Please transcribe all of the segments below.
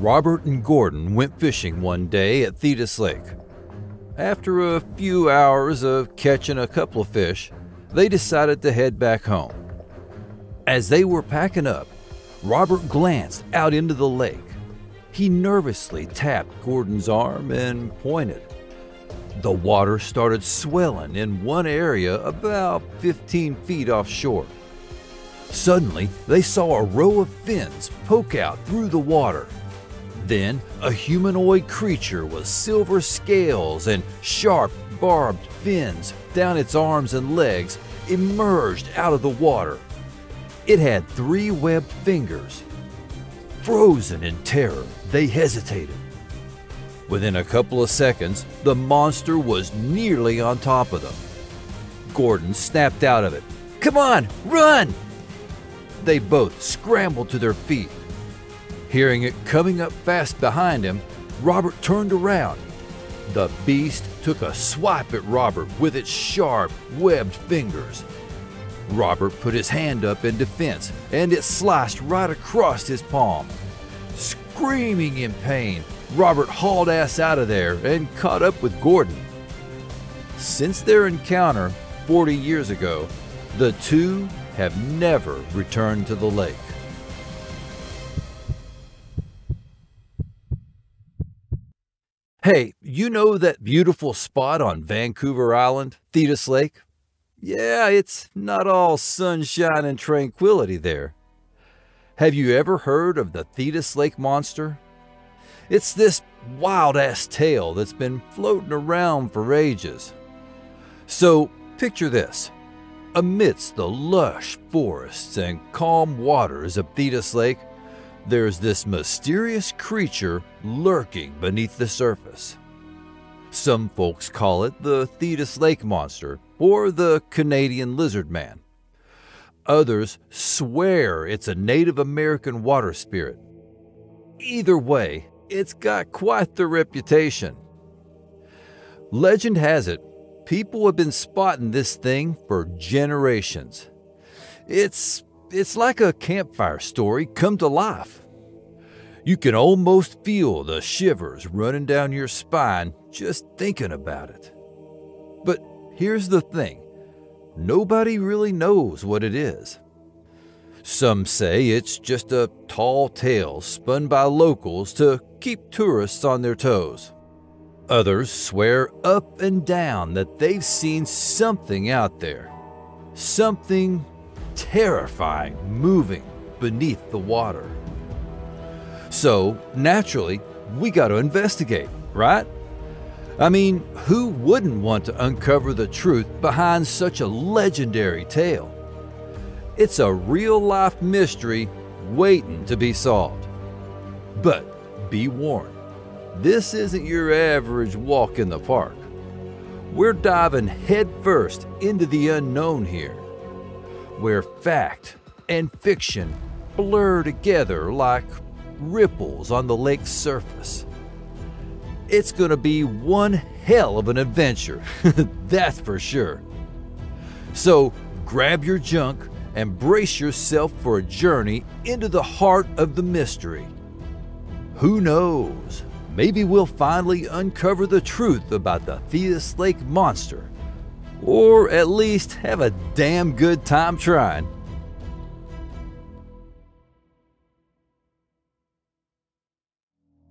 Robert and Gordon went fishing one day at Thetis Lake. After a few hours of catching a couple of fish, they decided to head back home. As they were packing up, Robert glanced out into the lake. He nervously tapped Gordon's arm and pointed. The water started swelling in one area about 15 feet offshore. Suddenly, they saw a row of fins poke out through the water. Then, a humanoid creature with silver scales and sharp, barbed fins down its arms and legs emerged out of the water. It had 3 webbed fingers. Frozen in terror, they hesitated. Within a couple of seconds, the monster was nearly on top of them. Gordon snapped out of it. "Come on, run!" They both scrambled to their feet. Hearing it coming up fast behind him, Robert turned around. The beast took a swipe at Robert with its sharp, webbed fingers. Robert put his hand up in defense, and it sliced right across his palm. Screaming in pain, Robert hauled ass out of there and caught up with Gordon. Since their encounter 40 years ago, the two have never returned to the lake. Hey, you know that beautiful spot on Vancouver Island, Thetis Lake? Yeah, it's not all sunshine and tranquility there. Have you ever heard of the Thetis Lake Monster? It's this wild-ass tale that's been floating around for ages. So, picture this. Amidst the lush forests and calm waters of Thetis Lake, there's this mysterious creature lurking beneath the surface. Some folks call it the Thetis Lake Monster or the Canadian Lizard Man. Others swear it's a Native American water spirit. Either way, it's got quite the reputation. Legend has it, people have been spotting this thing for generations. It's like a campfire story come to life. You can almost feel the shivers running down your spine just thinking about it. But here's the thing, nobody really knows what it is. Some say it's just a tall tale spun by locals to keep tourists on their toes. Others swear up and down that they've seen something out there. Something terrifying moving beneath the water. So, naturally, we got to investigate, right? I mean, who wouldn't want to uncover the truth behind such a legendary tale? It's a real-life mystery waiting to be solved. But be warned, this isn't your average walk in the park. We're diving headfirst into the unknown here, where fact and fiction blur together like ripples on the lake's surface. It's gonna be one hell of an adventure, that's for sure. So grab your junk and brace yourself for a journey into the heart of the mystery. Who knows, maybe we'll finally uncover the truth about the Thetis Lake Monster, or at least have a damn good time trying.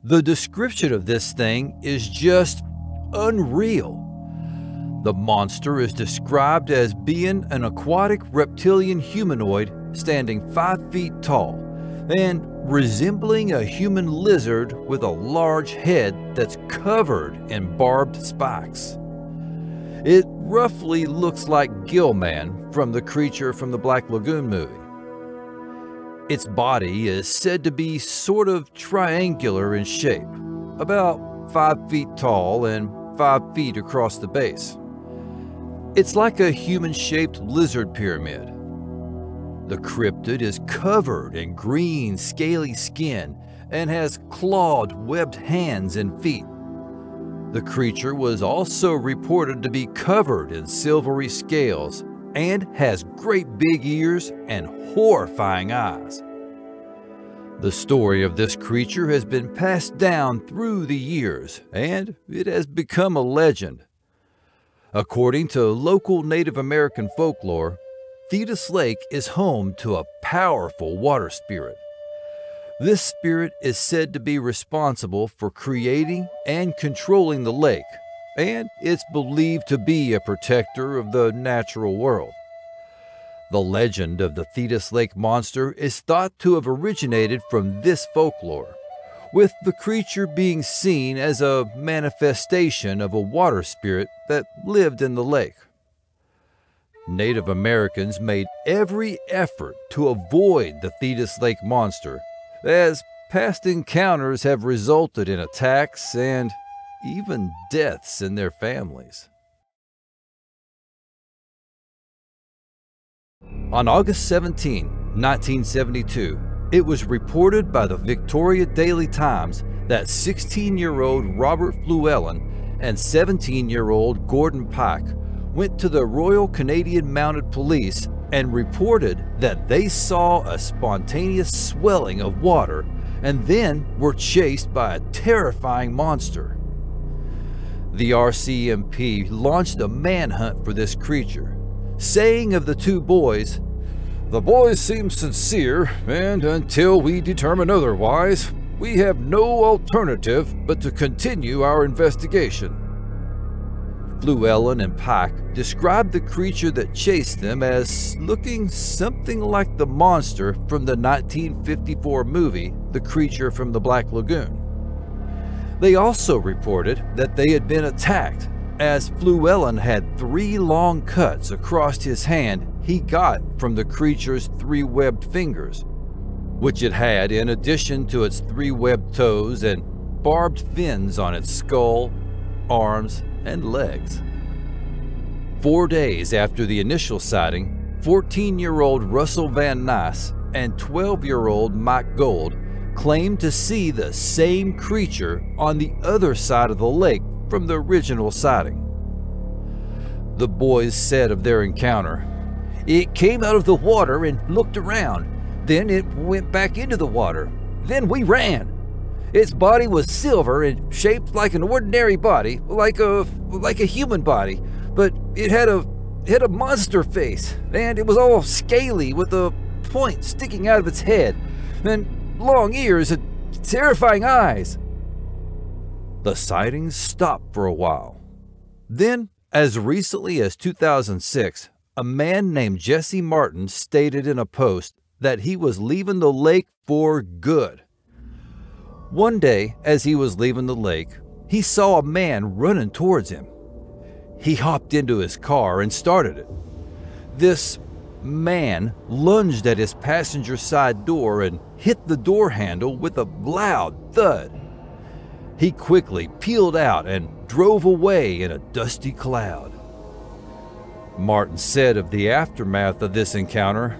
The description of this thing is just unreal. The monster is described as being an aquatic reptilian humanoid standing 5 feet tall and resembling a human lizard with a large head that's covered in barbed spikes. It roughly looks like Gillman from the creature from the Black Lagoon movie. Its body is said to be sort of triangular in shape, about 5 feet tall and 5 feet across the base. It's like a human-shaped lizard pyramid. The cryptid is covered in green, scaly skin and has clawed, webbed hands and feet. The creature was also reported to be covered in silvery scales and has great big ears and horrifying eyes. The story of this creature has been passed down through the years, and it has become a legend. According to local Native American folklore, Thetis Lake is home to a powerful water spirit. This spirit is said to be responsible for creating and controlling the lake, and it's believed to be a protector of the natural world. The legend of the Thetis Lake Monster is thought to have originated from this folklore, with the creature being seen as a manifestation of a water spirit that lived in the lake. Native Americans made every effort to avoid the Thetis Lake Monster, as past encounters have resulted in attacks and even deaths in their families. On August 17, 1972, it was reported by the Victoria Daily Times that 16-year-old Robert Llewellyn and 17-year-old Gordon Pike went to the Royal Canadian Mounted Police and reported that they saw a spontaneous swelling of water and then were chased by a terrifying monster. The RCMP launched a manhunt for this creature, saying of the two boys, "The boys seem sincere, and until we determine otherwise, we have no alternative but to continue our investigation." Llewellyn and Pike described the creature that chased them as looking something like the monster from the 1954 movie, The Creature from the Black Lagoon. They also reported that they had been attacked, as Llewellyn had 3 long cuts across his hand he got from the creature's 3 webbed fingers, which it had in addition to its 3 webbed toes and barbed fins on its skull, arms, and legs. 4 days after the initial sighting, 14-year-old Russell Van Nys and 12-year-old Mike Gold claimed to see the same creature on the other side of the lake from the original sighting. The boys said of their encounter, "It came out of the water and looked around. Then it went back into the water. Then we ran. Its body was silver and shaped like an ordinary body, like a human body, but it had a monster face, and it was all scaly with a point sticking out of its head, and long ears and terrifying eyes." The sightings stopped for a while. Then, as recently as 2006, a man named Jesse Martin stated in a post that he was leaving the lake for good. One day, as he was leaving the lake, he saw a man running towards him. He hopped into his car and started it. This man lunged at his passenger side door and hit the door handle with a loud thud. He quickly peeled out and drove away in a dusty cloud. Martin said of the aftermath of this encounter,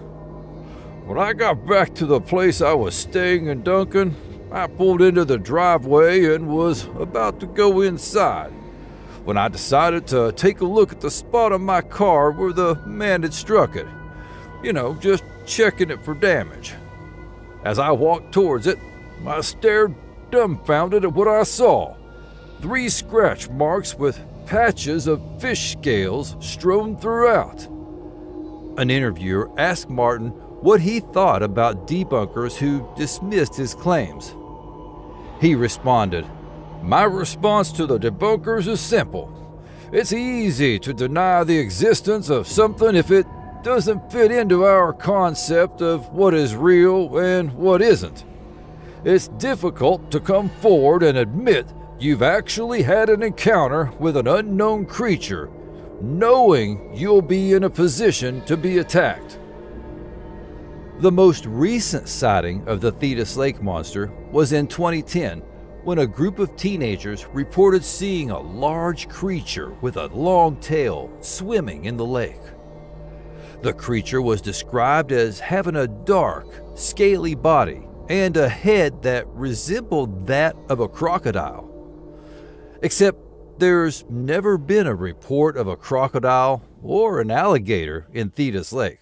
"When I got back to the place I was staying in Duncan, I pulled into the driveway and was about to go inside when I decided to take a look at the spot on my car where the man had struck it. Just checking it for damage. As I walked towards it, I stared dumbfounded at what I saw. 3 scratch marks with patches of fish scales strewn throughout." An interviewer asked Martin what he thought about debunkers who dismissed his claims. He responded, "My response to the debunkers is simple. It's easy to deny the existence of something if it doesn't fit into our concept of what is real and what isn't. It's difficult to come forward and admit you've actually had an encounter with an unknown creature, knowing you'll be in a position to be attacked." The most recent sighting of the Thetis Lake Monster was in 2010, when a group of teenagers reported seeing a large creature with a long tail swimming in the lake. The creature was described as having a dark, scaly body and a head that resembled that of a crocodile. Except there's never been a report of a crocodile or an alligator in Thetis Lake.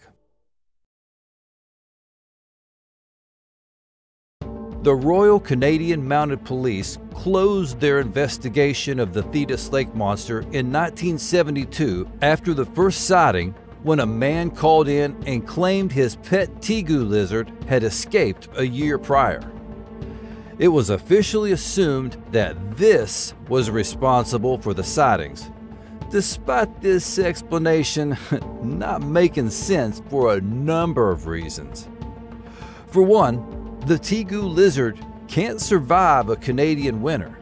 the Royal Canadian Mounted Police closed their investigation of the Thetis Lake Monster in 1972 after the first sighting, when a man called in and claimed his pet tegu lizard had escaped a year prior. It was officially assumed that this was responsible for the sightings, despite this explanation not making sense for a number of reasons. For one, the tegu lizard can't survive a Canadian winter.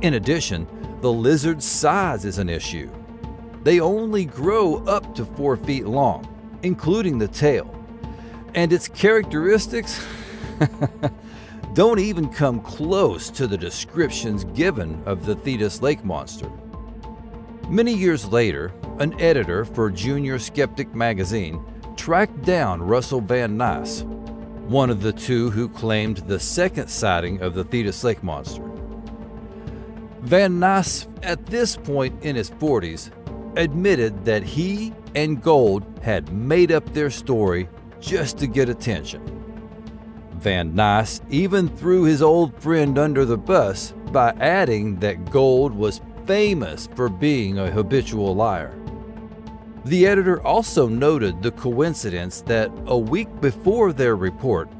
In addition, the lizard's size is an issue. They only grow up to 4 feet long, including the tail, and its characteristics don't even come close to the descriptions given of the Thetis Lake Monster. Many years later, an editor for Junior Skeptic magazine tracked down Russell Van Nys, one of the two who claimed the second sighting of the Thetis Lake Monster. Van Nys, at this point in his 40s, admitted that he and Gold had made up their story just to get attention. Van Nys even threw his old friend under the bus by adding that Gold was famous for being a habitual liar. The editor also noted the coincidence that a week before their report,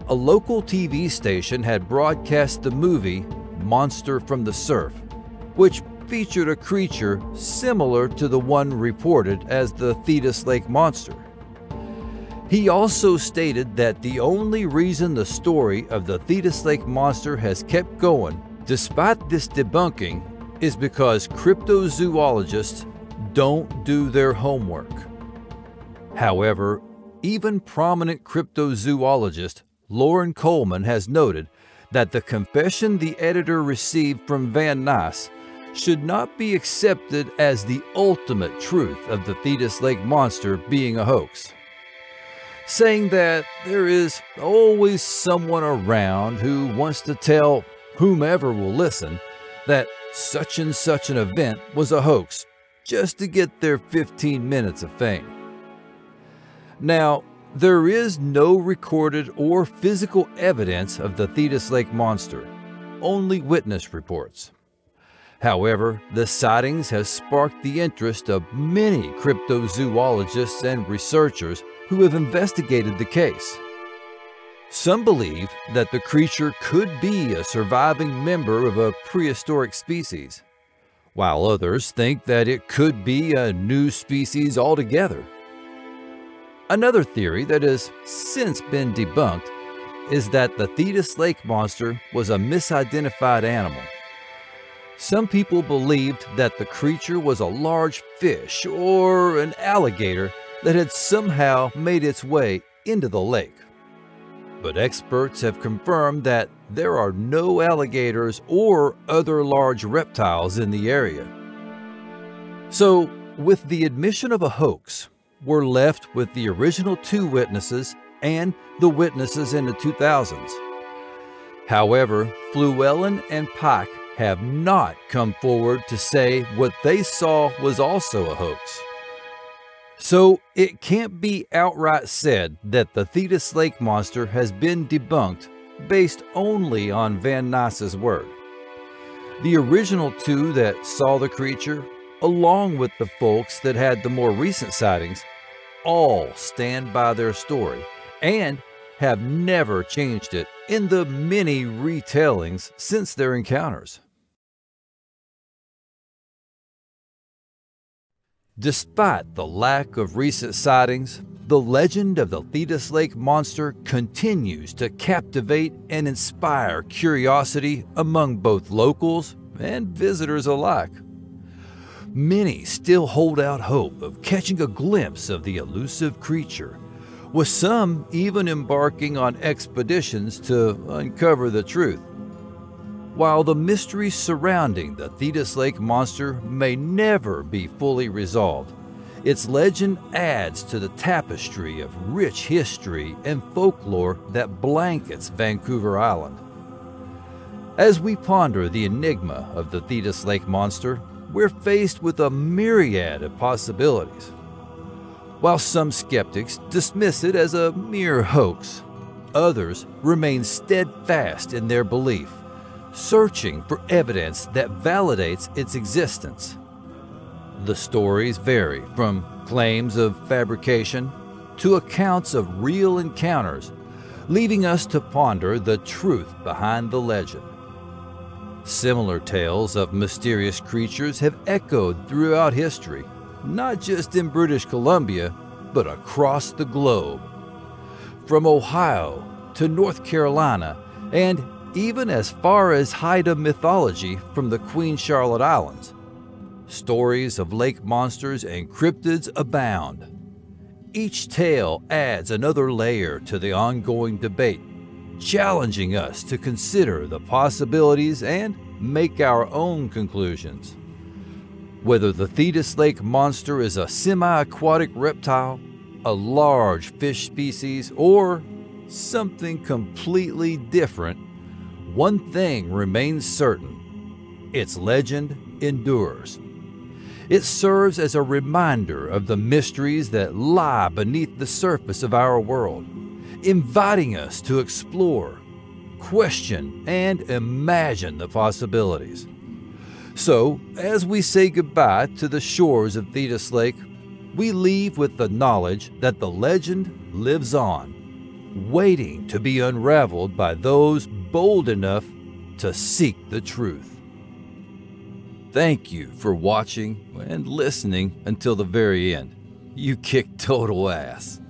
a local TV station had broadcast the movie Monster from the Surf, which featured a creature similar to the one reported as the Thetis Lake Monster. He also stated that the only reason the story of the Thetis Lake Monster has kept going despite this debunking is because cryptozoologists don't do their homework. However, even prominent cryptozoologist Lauren Coleman has noted that the confession the editor received from Van Nys should not be accepted as the ultimate truth of the Thetis Lake Monster being a hoax, saying that there is always someone around who wants to tell whomever will listen that such and such an event was a hoax just to get their 15 minutes of fame. Now, there is no recorded or physical evidence of the Thetis Lake Monster, only witness reports. However, the sightings have sparked the interest of many cryptozoologists and researchers who have investigated the case. Some believe that the creature could be a surviving member of a prehistoric species, while others think that it could be a new species altogether. Another theory that has since been debunked is that the Thetis Lake Monster was a misidentified animal. Some people believed that the creature was a large fish or an alligator that had somehow made its way into the lake. But experts have confirmed that there are no alligators or other large reptiles in the area. So, with the admission of a hoax, we're left with the original 2 witnesses and the witnesses in the 2000s. However, Llewellyn and Pike have not come forward to say what they saw was also a hoax. So it can't be outright said that the Thetis Lake Monster has been debunked based only on Van Nys's word. The original 2 that saw the creature, along with the folks that had the more recent sightings, all stand by their story and have never changed it in the many retellings since their encounters. Despite the lack of recent sightings, the legend of the Thetis Lake Monster continues to captivate and inspire curiosity among both locals and visitors alike. Many still hold out hope of catching a glimpse of the elusive creature, with some even embarking on expeditions to uncover the truth. While the mystery surrounding the Thetis Lake Monster may never be fully resolved, its legend adds to the tapestry of rich history and folklore that blankets Vancouver Island. As we ponder the enigma of the Thetis Lake Monster, we're faced with a myriad of possibilities. While some skeptics dismiss it as a mere hoax, Others remain steadfast in their belief, searching for evidence that validates its existence. The stories vary from claims of fabrication to accounts of real encounters, leaving us to ponder the truth behind the legend. Similar tales of mysterious creatures have echoed throughout history, not just in British Columbia, but across the globe. From Ohio to North Carolina, and even as far as Haida mythology from the Queen Charlotte Islands, stories of lake monsters and cryptids abound. Each tale adds another layer to the ongoing debate, challenging us to consider the possibilities and make our own conclusions. Whether the Thetis Lake Monster is a semi-aquatic reptile, a large fish species, or something completely different, one thing remains certain: its legend endures. It serves as a reminder of the mysteries that lie beneath the surface of our world, inviting us to explore, question, and imagine the possibilities. So, as we say goodbye to the shores of Thetis Lake, we leave with the knowledge that the legend lives on, waiting to be unraveled by those bold enough to seek the truth. Thank you for watching and listening until the very end. You kicked total ass.